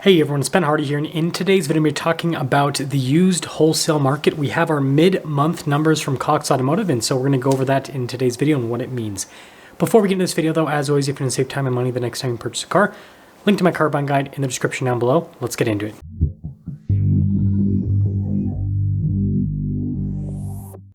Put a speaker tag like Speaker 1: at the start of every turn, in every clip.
Speaker 1: Hey everyone, it's Ben Hardy here, and in today's video we're talking about the used wholesale market. We have our mid-month numbers from Cox Automotive, and so we're going to go over that in today's video and what it means. Before we get into this video though, as always, if you're going to save time and money the next time you purchase a car, link to my car buying guide in the description down below. Let's get into it.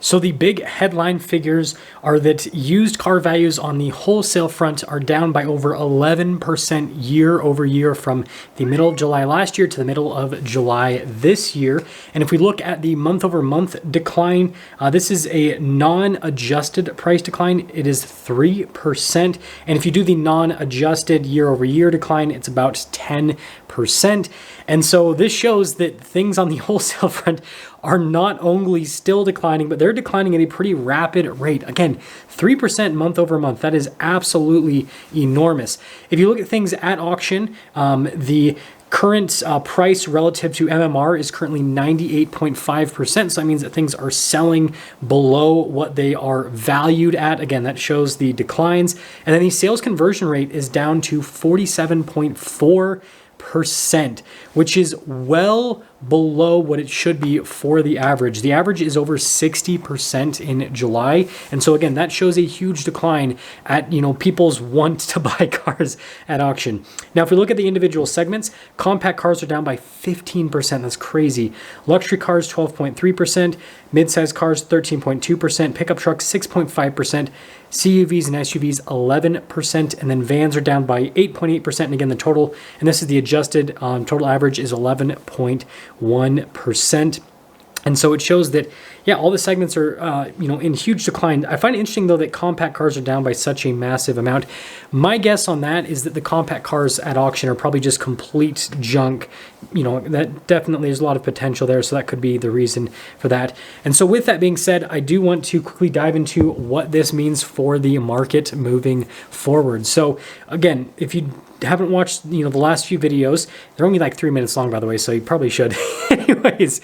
Speaker 1: So the big headline figures are that used car values on the wholesale front are down by over 11% year over year from the middle of July last year to the middle of July this year. And if we look at the month over month decline, this is a non-adjusted price decline. It is 3%. And if you do the non-adjusted year over year decline, it's about 10%. And so this shows that things on the wholesale front are not only still declining, but they're declining at a pretty rapid rate. Again, 3% month over month. That is absolutely enormous. If you look at things at auction, the current price relative to MMR is currently 98.5%. So that means that things are selling below what they are valued at. Again, that shows the declines. And then the sales conversion rate is down to 47.4%, which is well below what it should be for the average. The average is over 60% in July. And so again, that shows a huge decline at, people's want to buy cars at auction. Now, if we look at the individual segments, compact cars are down by 15%. That's crazy. Luxury cars, 12.3%, mid-size cars, 13.2%, pickup trucks, 6.5%, CUVs and SUVs, 11%, and then vans are down by 8.8%. And again, the total, and this is the adjusted total average, is 11.1%. And so it shows that, yeah, all the segments are, in huge decline. I find it interesting, though, that compact cars are down by such a massive amount. My guess on that is that the compact cars at auction are probably just complete junk. That definitely there's a lot of potential there, so that could be the reason for that. And so with that being said, I do want to quickly dive into what this means for the market moving forward. So again, if you haven't watched, the last few videos, they're only like 3 minutes long, by the way, so you probably should. Anyways,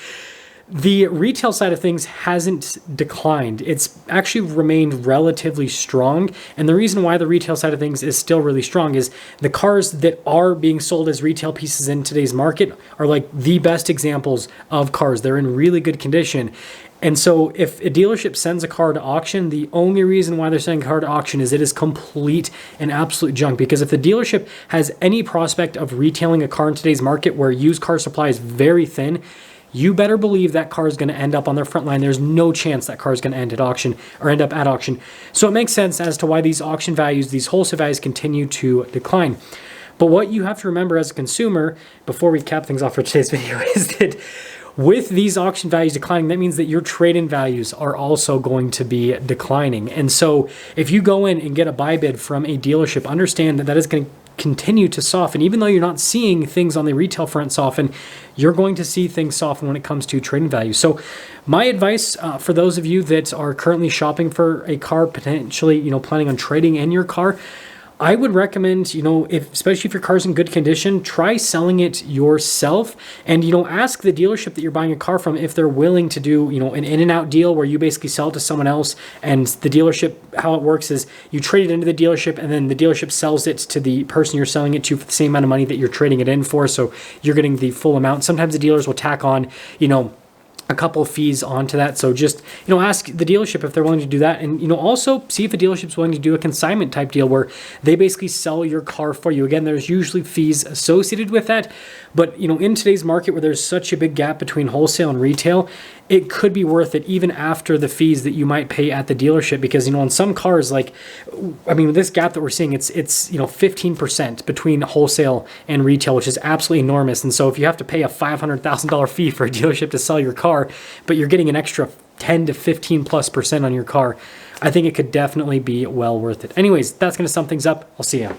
Speaker 1: the retail side of things hasn't declined. It's actually remained relatively strong. And the reason why the retail side of things is still really strong is the cars that are being sold as retail pieces in today's market are like the best examples of cars. They're in really good condition. And so if a dealership sends a car to auction, the only reason why they're sending a car to auction is it is complete and absolute junk. Because if the dealership has any prospect of retailing a car in today's market where used car supply is very thin, you better believe that car is going to end up on their front line. There's no chance that car is going to end up at auction. So it makes sense as to why these auction values, these wholesale values continue to decline. But what you have to remember as a consumer, before we cap things off for today's video, is that with these auction values declining, that means that your trade-in values are also going to be declining. And so if you go in and get a buy bid from a dealership, understand that that is going to continue to soften. Even though you're not seeing things on the retail front soften, you're going to see things soften when it comes to trade-in value. So my advice for those of you that are currently shopping for a car, potentially, planning on trading in your car, I would recommend, especially if your car's in good condition, try selling it yourself and, ask the dealership that you're buying a car from if they're willing to do, an in and out deal where you basically sell it to someone else, and the dealership, how it works is you trade it into the dealership and then the dealership sells it to the person you're selling it to for the same amount of money that you're trading it in for. So you're getting the full amount. Sometimes the dealers will tack on, a couple of fees onto that. So just, ask the dealership if they're willing to do that. And, also see if the dealership's willing to do a consignment type deal where they basically sell your car for you. Again, there's usually fees associated with that. But, in today's market where there's such a big gap between wholesale and retail, it could be worth it even after the fees that you might pay at the dealership. Because, on some cars, with this gap that we're seeing, it's 15% between wholesale and retail, which is absolutely enormous. And so if you have to pay a $500,000 fee for a dealership to sell your car, but you're getting an extra 10 to 15+% on your car, I think it could definitely be well worth it. Anyways, that's going to sum things up. I'll see you.